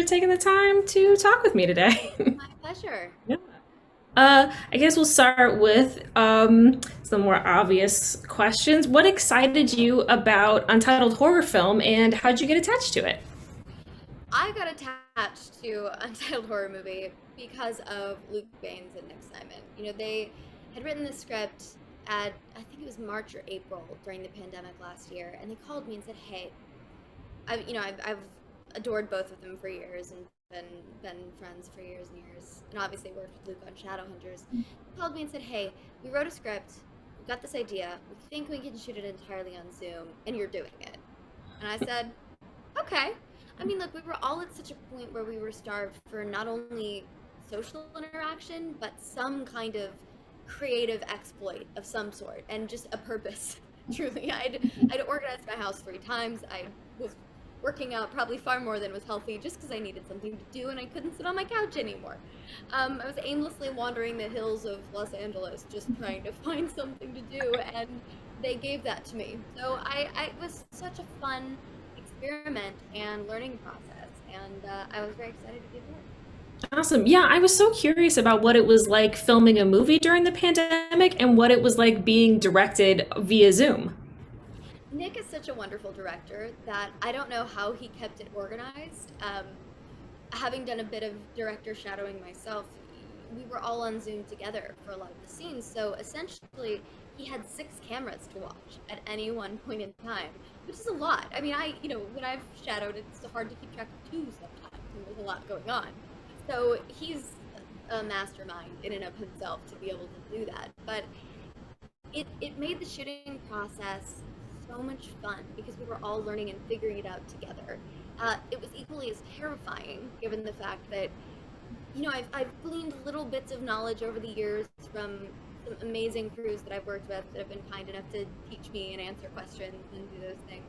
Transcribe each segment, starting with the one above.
for taking the time to talk with me today. My pleasure. Yeah. I guess we'll start with some more obvious questions. What excited you about Untitled Horror Film, and how'd you get attached to it? I got attached to Untitled Horror Movie because of Luke Baines and Nick Simon. They had written the script at, I think it was March or April during the pandemic last year, and they called me and said, "Hey, I've adored both of them for years and been friends for years and years, and obviously worked with Luke on Shadowhunters." They called me and said, "Hey, we wrote a script. We've got this idea. We think we can shoot it entirely on Zoom, and you're doing it." And I said, "Okay." I mean, look, we were all at such a point where we were starved for not only social interaction, but some kind of creative exploit of some sort and just a purpose. Truly, I'd organized my house 3 times. I was working out probably far more than was healthy just because I needed something to do and I couldn't sit on my couch anymore. I was aimlessly wandering the hills of Los Angeles just trying to find something to do, and they gave that to me. So it was such a fun experiment and learning process, and I was very excited to be a part. Awesome. Yeah, I was so curious about what it was like filming a movie during the pandemic and what it was like being directed via Zoom. Nick is such a wonderful director that I don't know how he kept it organized. Having done a bit of director shadowing myself, we were all on Zoom together for a lot of the scenes. So essentially, he had 6 cameras to watch at any one point in time, which is a lot. I mean, when I've shadowed, it's hard to keep track of 2 sometimes, and there's a lot going on. So he's a mastermind in and of himself to be able to do that. But it made the shooting process so much fun because we were all learning and figuring it out together. It was equally as terrifying given the fact that I've gleaned little bits of knowledge over the years from some amazing crews that I've worked with that have been kind enough to teach me and answer questions and do those things.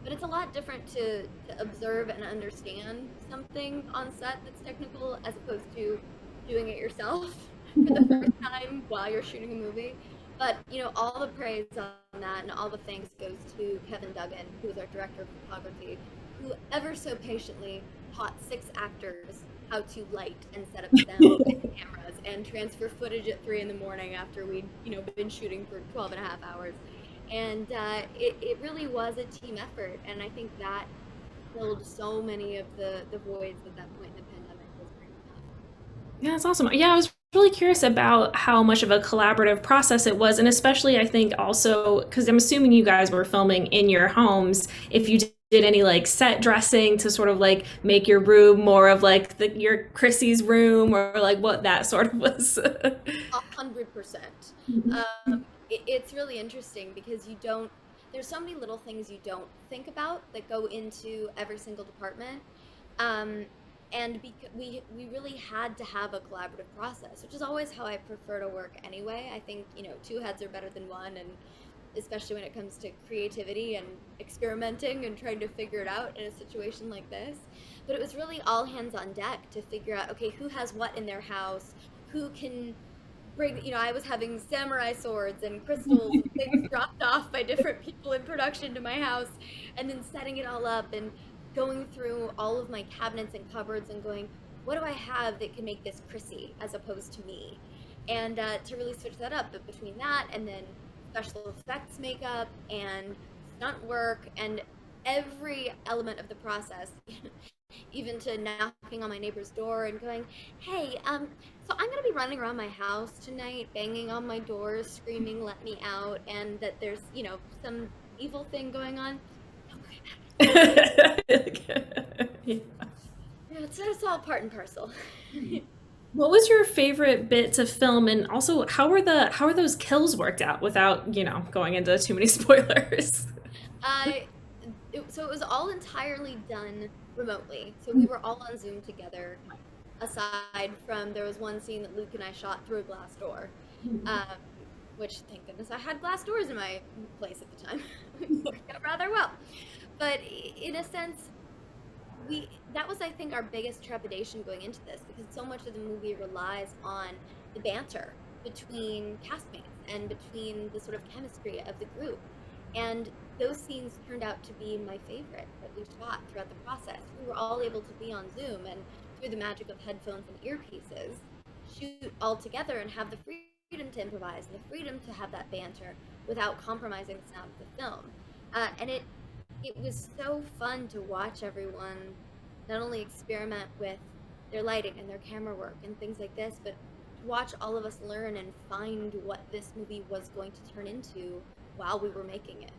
But it's a lot different to observe and understand something on set that's technical as opposed to doing it yourself for the first time while you're shooting a movie. But all the praise on that and all the thanks goes to Kevin Duggan, who is our director of photography, who ever so patiently taught 6 actors how to light and set up sound and cameras and transfer footage at 3 in the morning after we'd been shooting for 12 and a half hours. And it really was a team effort, and I think that filled so many of the voids at that point in the pandemic was bringing up. Yeah, that's awesome. Yeah, I was really curious about how much of a collaborative process it was, and especially I think also because I'm assuming you guys were filming in your homes, if you did any like set dressing to sort of like make your room more of like your Chrissy's room or like what that sort of was. 100%. It's really interesting because there's so many little things you don't think about that go into every single department. Um, and we really had to have a collaborative process, which is always how I prefer to work anyway. I think, 2 heads are better than one, and especially when it comes to creativity and experimenting and trying to figure it out in a situation like this. But it was really all hands on deck to figure out, okay, who has what in their house, who can bring, I was having samurai swords and crystals and things dropped off by different people in production to my house, and then setting it all up and going through all of my cabinets and cupboards and going, what do I have that can make this Chrissy as opposed to me? And to really switch that up, but between that and then special effects makeup and stunt work and every element of the process, even to knocking on my neighbor's door and going, "Hey, so I'm gonna be running around my house tonight, banging on my doors, screaming, 'Let me out!' And that there's, some evil thing going on. Don't worry Yeah. about it. It's all part and parcel." What was your favorite bit to film, and also how are those kills worked out without going into too many spoilers? Uh, so it was all entirely done remotely. So we were all on Zoom together. Aside from there was one scene that Luke and I shot through a glass door, um, which thank goodness I had glass doors in my place at the time. It worked out rather well. But in a sense, that was I think our biggest trepidation going into this because so much of the movie relies on the banter between castmates and between the sort of chemistry of the group. And those scenes turned out to be my favorite that we shot throughout the process. We were all able to be on Zoom and through the magic of headphones and earpieces, shoot all together and have the freedom to improvise and the freedom to have that banter without compromising the sound of the film. And it was so fun to watch everyone not only experiment with their lighting and their camera work and things like this, but to watch all of us learn and find what this movie was going to turn into while we were making it.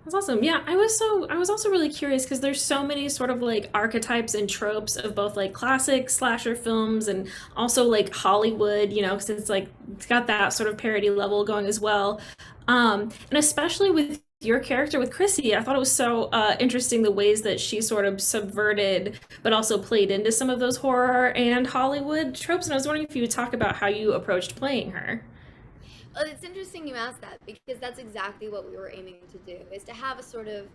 That's awesome. Yeah, I was also really curious because there's so many sort of like archetypes and tropes of both like classic slasher films and also like Hollywood, because it's like it's got that sort of parody level going as well. And especially with your character with Chrissy, I thought it was so interesting the ways that she sort of subverted but also played into some of those horror and Hollywood tropes. And I was wondering if you would talk about how you approached playing her. Well, it's interesting you asked that because that's exactly what we were aiming to do, is to have a sort of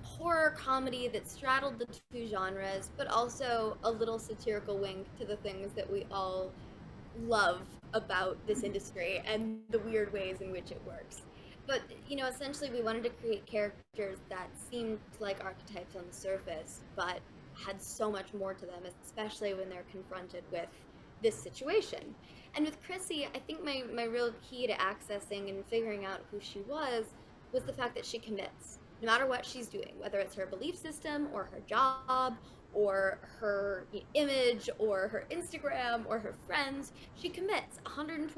horror comedy that straddled the two genres, but also a little satirical wink to the things that we all love about this industry and the weird ways in which it works. But, essentially we wanted to create characters that seemed like archetypes on the surface, but had so much more to them, especially when they're confronted with this situation. And with Chrissy, I think my real key to accessing and figuring out who she was the fact that she commits. No matter what she's doing, whether it's her belief system or her job or her image or her Instagram or her friends, she commits 112%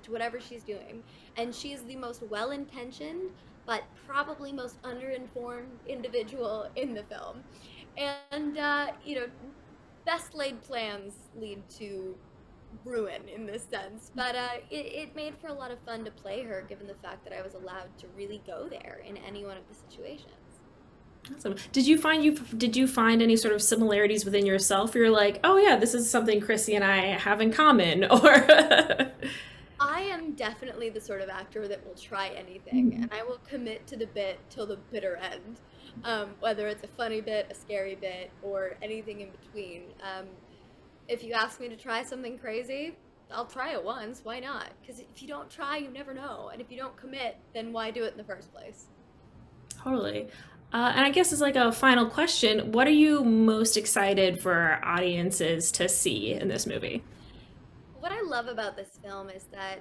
to whatever she's doing. And she's the most well intentioned, but probably most underinformed individual in the film. And, best laid plans lead to ruin in this sense. But it made for a lot of fun to play her, given the fact that I was allowed to really go there in any one of the situations. Awesome. Did you find any sort of similarities within yourself? You're like, oh yeah, this is something Chrissy and I have in common, or I am definitely the sort of actor that will try anything, and I will commit to the bit till the bitter end, whether it's a funny bit, a scary bit, or anything in between. If you ask me to try something crazy, I'll try it once. Why not? Because if you don't try, you never know. And if you don't commit, then why do it in the first place? totally. And I guess as like a final question, what are you most excited for audiences to see in this movie? What I love about this film is that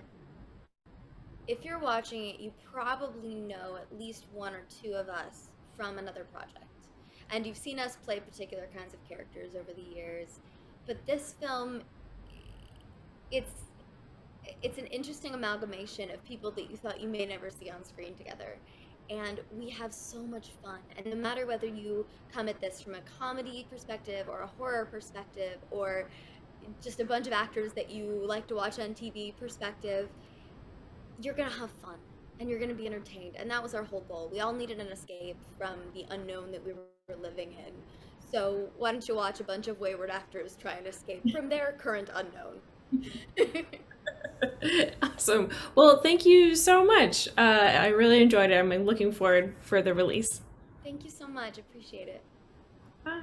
if you're watching it, you probably know at least one or two of us from another project. And you've seen us play particular kinds of characters over the years. But this film, it's it's an interesting amalgamation of people that you thought you may never see on screen together. And we have so much fun. And no matter whether you come at this from a comedy perspective or a horror perspective or just a bunch of actors that you like to watch on TV perspective, you're going to have fun and you're going to be entertained. And that was our whole goal. We all needed an escape from the unknown that we were living in. So why don't you watch a bunch of wayward actors try and escape from their current unknown? Awesome. Well, thank you so much. I really enjoyed it. I'm looking forward for the release. Thank you so much. Appreciate it. Bye.